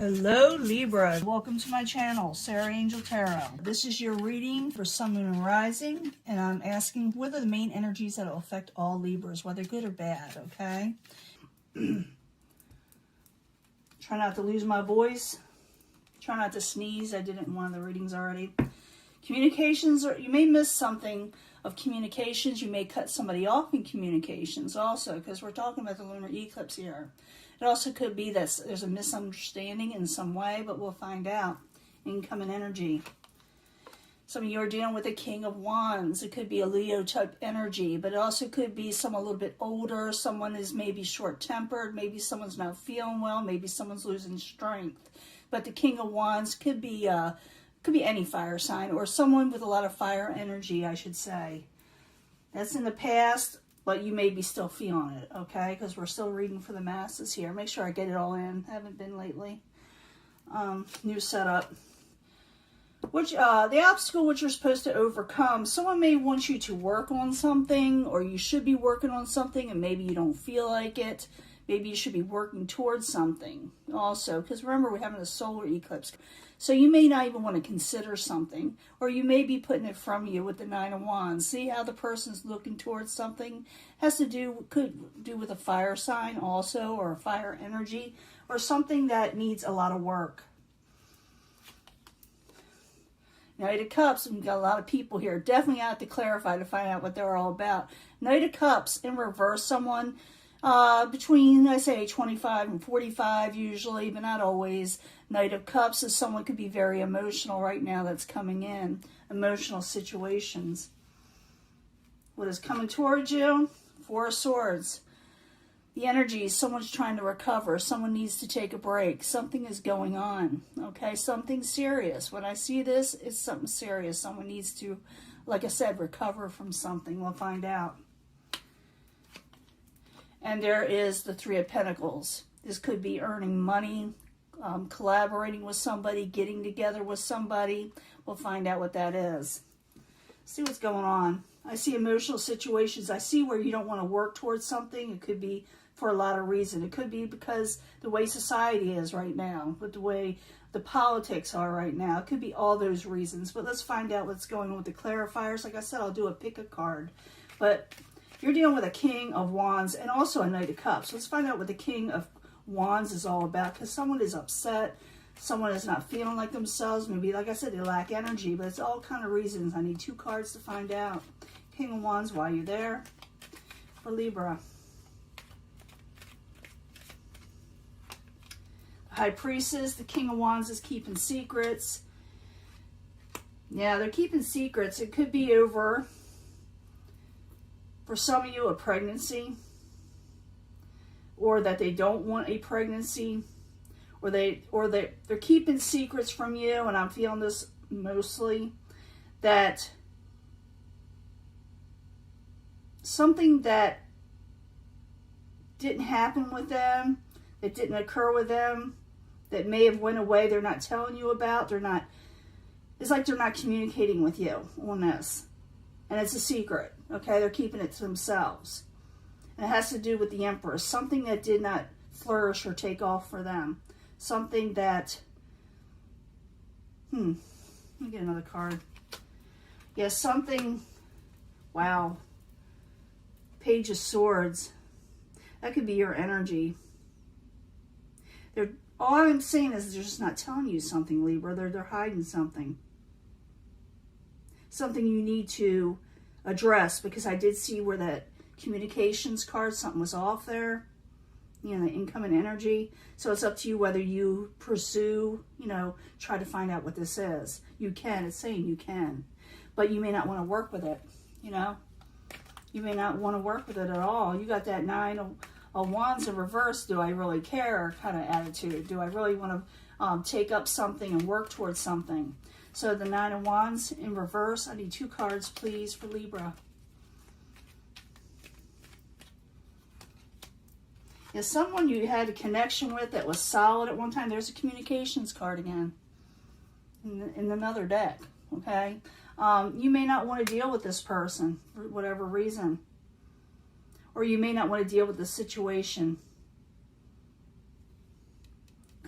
Hello Libra, welcome to my channel, Sarah Angel Tarot. This is your reading for Sun, Moon, and Rising, and I'm asking what are the main energies that will affect all Libras, whether good or bad, okay? Try not to lose my voice. Try not to sneeze. I did it in one of the readings already. Communications, you may miss something of communications. You may cut somebody off in communications also, because we're talking about the lunar eclipse here. It also could be that there's a misunderstanding in some way, but we'll find out. Incoming energy. Some of you are dealing with the King of Wands. It could be a Leo type energy, but it also could be someone a little bit older. Someone is maybe short-tempered. Maybe someone's not feeling well. Maybe someone's losing strength. But the King of Wands could be any fire sign or someone with a lot of fire energy, I should say. That's in the past, but you may be still feeling it, okay? Because we're still reading for the masses here. Make sure I get it all in. I haven't been lately. New setup. Which the obstacle which you're supposed to overcome. Someone may want you to work on something, or you should be working on something, and maybe you don't feel like it. Maybe you should be working towards something also, because remember, we're having a solar eclipse. So you may not even want to consider something, or you may be putting it from you with the Nine of Wands. See how the person's looking towards something? Could do with a fire sign also, or a fire energy, or something that needs a lot of work. Knight of Cups, we've got a lot of people here. Definitely have to clarify to find out what they're all about. Knight of Cups in reverse, someone between, I say, 25 and 45 usually, but not always. Knight of Cups is someone could be very emotional right now that's coming in. Emotional situations. What is coming towards you? Four of Swords. The energy, someone's trying to recover. Someone needs to take a break. Something is going on, okay? Something serious. When I see this, it's something serious. Someone needs to, like I said, recover from something. We'll find out. And there is the Three of Pentacles. This could be earning money, collaborating with somebody, getting together with somebody. We'll find out what that is. See what's going on. I see emotional situations. I see where you don't want to work towards something. It could be for a lot of reasons. It could be because the way society is right now, with the way the politics are right now. It could be all those reasons. But let's find out what's going on with the clarifiers. Like I said, I'll do a pick a card. But you're dealing with a King of Wands and also a Knight of Cups. Let's find out what the King of Wands is all about, because someone is upset. Someone is not feeling like themselves. Maybe, like I said, they lack energy, but it's all kind of reasons. I need two cards to find out. King of Wands, why you're there. For Libra. High Priestess, the King of Wands is keeping secrets. Yeah, they're keeping secrets. It could be over, for some of you, a pregnancy, or that they don't want a pregnancy, or they're keeping secrets from you, and I'm feeling this mostly, that something that didn't happen with them, that didn't occur with them, that may have went away, they're not telling you about, it's like they're not communicating with you on this. And it's a secret, okay? They're keeping it to themselves. And it has to do with the Empress. Something that did not flourish or take off for them. Something that, let me get another card. Yeah, something, wow. Page of Swords. That could be your energy. All I'm saying is they're just not telling you something, Libra. They're hiding something. Something you need to address, because I did see where that communications card, something was off there. You know, the incoming energy. So it's up to you whether you pursue, try to find out what this is. You can. It's saying you can. But you may not want to work with it, You may not want to work with it at all. You got that Nine of Wands in reverse. Do I really care kind of attitude? Do I really want to take up something and work towards something? So the Nine of Wands in reverse. I need two cards, please, for Libra. Is someone you had a connection with that was solid at one time? There's a communications card again in another deck, okay? You may not want to deal with this person for whatever reason. Or you may not want to deal with the situation.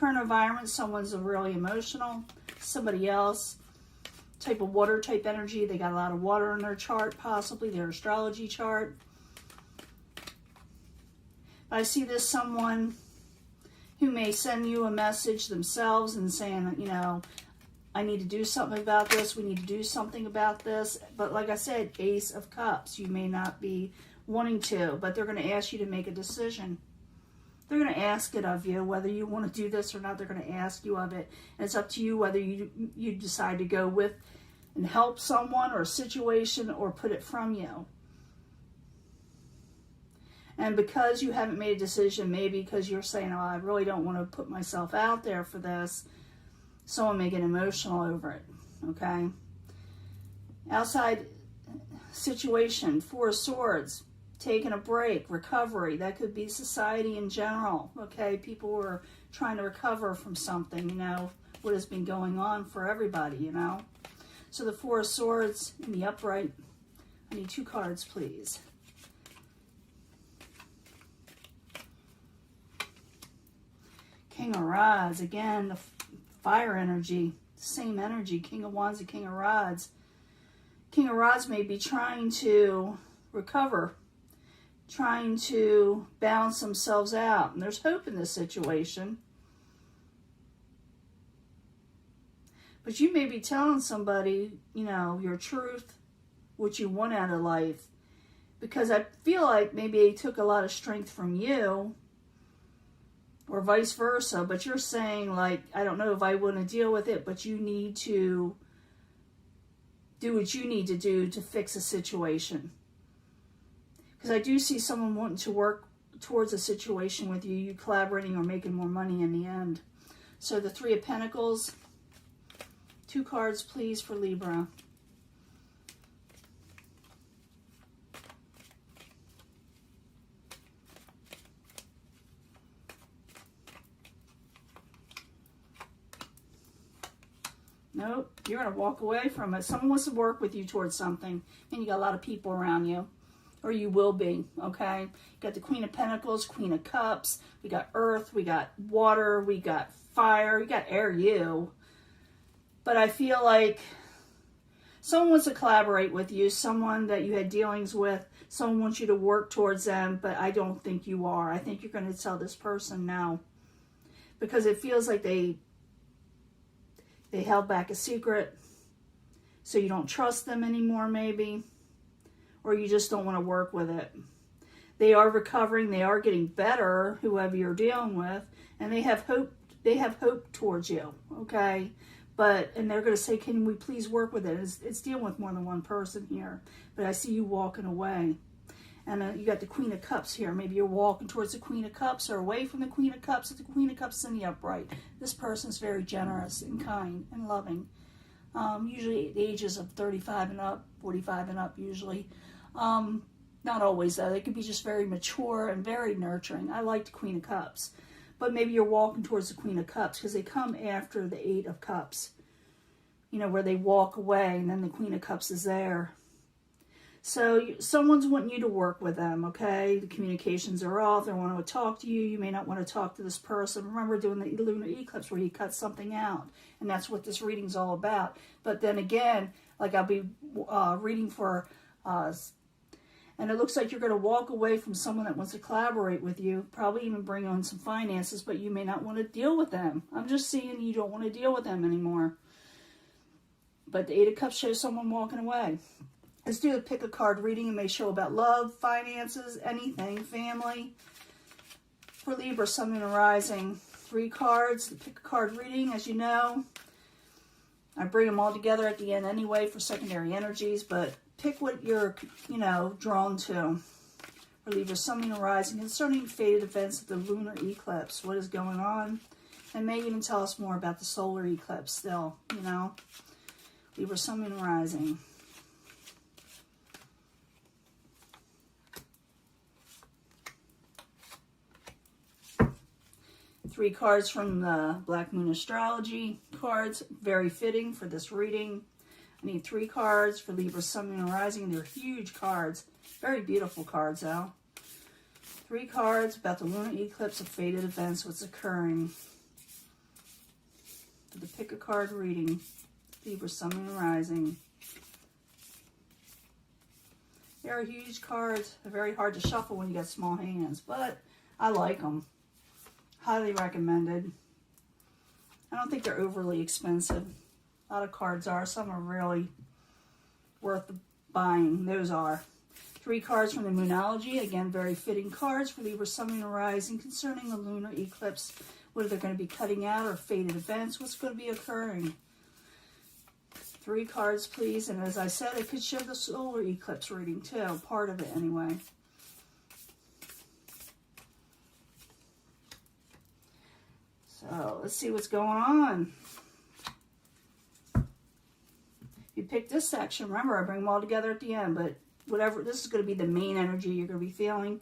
current environment, someone's really emotional. Somebody else, type of water type energy. They got a lot of water in their chart, possibly their astrology chart. I see this someone who may send you a message themselves and saying, you know, I need to do something about this. We need to do something about this. But like I said, Ace of Cups. You may not be wanting to, but they're going to ask you to make a decision. They're going to ask it of you, whether you want to do this or not. They're going to ask you of it. And it's up to you whether you decide to go with and help someone or a situation or put it from you. And because you haven't made a decision, maybe because you're saying, oh, I really don't want to put myself out there for this, someone may get emotional over it, okay? Outside situation, Four of Swords, taking a break, recovery. That could be society in general, okay? People are trying to recover from something, you know, what has been going on for everybody, you know? So the Four of Swords in the upright. I need 2 cards, please. King of Rods, again, the fire energy, same energy, King of Wands and King of Rods. King of Rods may be trying to recover, trying to balance themselves out. And there's hope in this situation. But you may be telling somebody, you know, your truth, what you want out of life. Because I feel like maybe they took a lot of strength from you, or vice versa. But you're saying, like, I don't know if I want to deal with it, but you need to do what you need to do to fix a situation. Because I do see someone wanting to work towards a situation with you, you collaborating or making more money in the end. So the Three of Pentacles, 2 cards, please, for Libra. Nope, you're going to walk away from it. Someone wants to work with you towards something, and you got a lot of people around you, or you will be, okay? You got the Queen of Pentacles, Queen of Cups. We got earth, we got water, we got fire, we got air, you. But I feel like someone wants to collaborate with you, someone that you had dealings with, someone wants you to work towards them, but I don't think you are. I think you're going to tell this person no. Because it feels like they held back a secret, so you don't trust them anymore, maybe, or you just don't want to work with it. They are recovering, they are getting better, whoever you're dealing with, and they have hope. They have hope towards you, okay? And they're going to say, can we please work with it? It's dealing with more than one person here, but I see you walking away. And you got the Queen of Cups here. Maybe you're walking towards the Queen of Cups or away from the Queen of Cups. The Queen of Cups is in the upright. This person's very generous and kind and loving. Usually at the ages of 35 and up, 45 and up usually. Not always though. They could be just very mature and very nurturing. I like the Queen of Cups. But maybe you're walking towards the Queen of Cups because they come after the Eight of Cups. You know, where they walk away and then the Queen of Cups is there. So someone's wanting you to work with them, okay? The communications are off. They want to talk to you. You may not want to talk to this person. Remember doing the lunar eclipse where you cut something out. And that's what this reading's all about. But then again, like I'll be reading for and it looks like you're going to walk away from someone that wants to collaborate with you, probably even bring on some finances, but you may not want to deal with them. I'm just seeing you don't want to deal with them anymore. But the Eight of Cups shows someone walking away. Let's do the pick a card reading. It may show about love, finances, anything, family. For Libra, Sun, Moon, and Rising. 3 cards. The pick a card reading, as you know. I bring them all together at the end anyway for secondary energies, but pick what you're, you know, drawn to. For Libra, Sun, Moon, and Rising. Concerning fated events of the lunar eclipse. What is going on? And may even tell us more about the solar eclipse still, you know. Libra, Sun, Moon, and Rising. Three cards from the Black Moon Astrology cards. Very fitting for this reading. I need 3 cards for Libra, Sun, Moon, and Rising. They're huge cards. Very beautiful cards, though. 3 cards about the lunar eclipse of fated events, what's occurring. pick a card reading. Libra, Sun, Moon, Rising. They're huge cards. They're very hard to shuffle when you got small hands, but I like them. Highly recommended. I don't think they're overly expensive. A lot of cards are. Some are really worth buying. Those are. 3 cards from the Moonology. Again, very fitting cards for Libra, Sun, Moon, Rising concerning the lunar eclipse. What are they going to be cutting out, or fated events? What's going to be occurring? 3 cards, please. And as I said, it could show the solar eclipse reading too. Part of it, anyway. So, let's see what's going on. You pick this section. Remember, I bring them all together at the end. But whatever, this is going to be the main energy you're going to be feeling.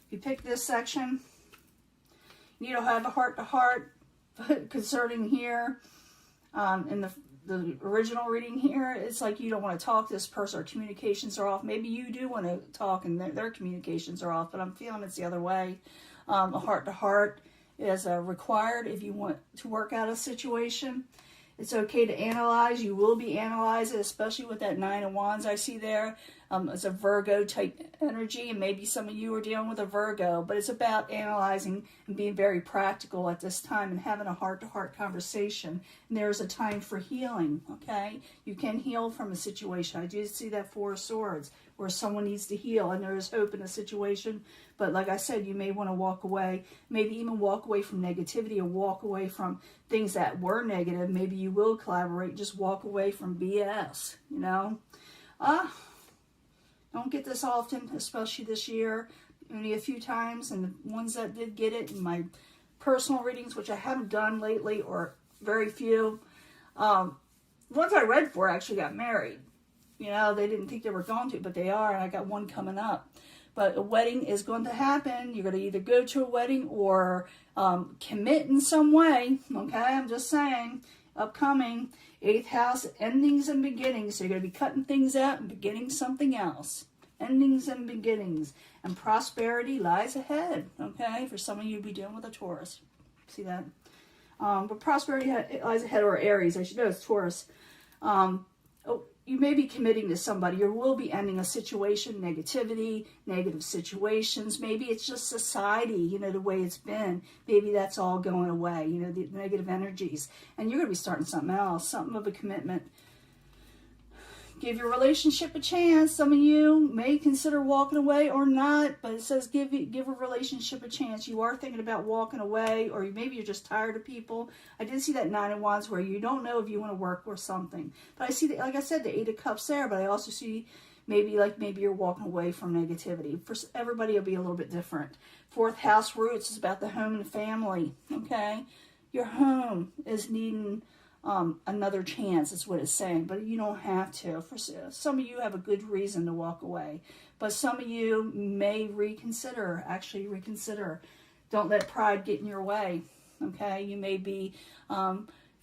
If you pick this section, you need to have a heart-to-heart concerning here. In the original reading here, it's like you don't want to talk to this person, or communications are off. Maybe you do want to talk and their communications are off, but I'm feeling it's the other way. A heart-to-heart is required if you want to work out a situation. It's okay to analyze. You will be analyzing, especially with that 9 of Wands I see there. It's a Virgo type energy, and maybe some of you are dealing with a Virgo, but it's about analyzing and being very practical at this time and having a heart-to-heart conversation. And there's a time for healing, okay? You can heal from a situation. I do see that 4 of Swords, where someone needs to heal, and there is hope in a situation. But like I said, you may want to walk away, maybe even walk away from negativity, or walk away from things that were negative. Maybe you will collaborate, just walk away from BS, you know? Don't get this often, especially this year. Only a few times, and the ones that did get it in my personal readings, which I haven't done lately, or very few. Ones I read for actually got married. You know, they didn't think they were going to, but they are, and I got one coming up. But a wedding is going to happen. You're going to either go to a wedding or commit in some way. Okay, I'm just saying. Upcoming 8th house, endings and beginnings. So you're going to be cutting things out and beginning something else. Endings and beginnings. And prosperity lies ahead. Okay, for some of you, be dealing with a Taurus. See that? But prosperity lies ahead, or Aries. I should know it's Taurus. You may be committing to somebody. You will be ending a situation, negativity, negative situations. Maybe it's just society, you know, the way it's been. Maybe that's all going away, you know, the negative energies. And you're going to be starting something else, something of a commitment. Give your relationship a chance. Some of you may consider walking away or not, but it says give a relationship a chance. You are thinking about walking away, or maybe you're just tired of people. I did see that 9 of Wands where you don't know if you want to work or something. But I see, like I said, the 8 of Cups there, but I also see maybe you're walking away from negativity. For everybody, it'll be a little bit different. 4th house roots is about the home and family, okay? Your home is needing another chance, is what it's saying, but you don't have to. For some of you have a good reason to walk away, but some of you may reconsider. Don't let pride get in your way, okay? You may be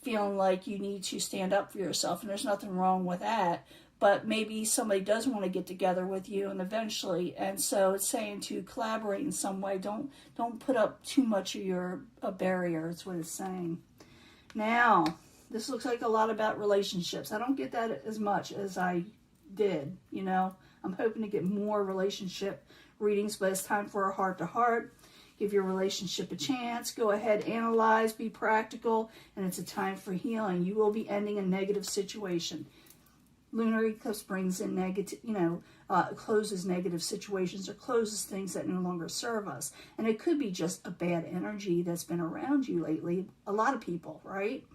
feeling like you need to stand up for yourself, and there's nothing wrong with that, but maybe somebody does want to get together with you, and eventually, and so it's saying to collaborate in some way. Don't put up too much of your barrier, is what it's saying. Now, this looks like a lot about relationships. I don't get that as much as I did, you know. I'm hoping to get more relationship readings, but it's time for a heart-to-heart. Give your relationship a chance. Go ahead, analyze, be practical, and it's a time for healing. You will be ending a negative situation. Lunar eclipse brings in negative, closes negative situations, or closes things that no longer serve us. And it could be just a bad energy that's been around you lately. A lot of people, right?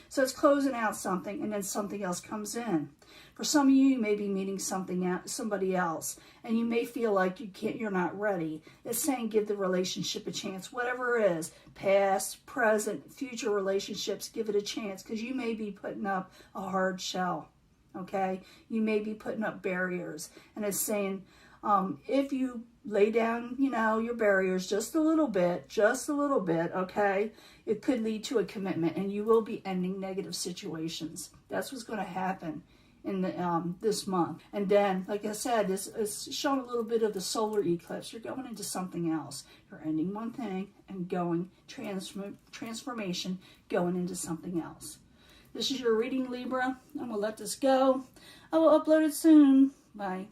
So it's closing out something, and then something else comes in. For some of you, you may be meeting somebody else, and you may feel like you're not ready. It's saying give the relationship a chance, whatever it is, past, present, future relationships, give it a chance, because you may be putting up a hard shell, okay? You may be putting up barriers, and it's saying if you lay down, your barriers just a little bit, okay, it could lead to a commitment, and you will be ending negative situations. That's what's going to happen in this month. And then, like I said, it's showing a little bit of the solar eclipse. You're going into something else. You're ending one thing and going transformation, going into something else. This is your reading, Libra. I'm going to let this go. I will upload it soon. Bye.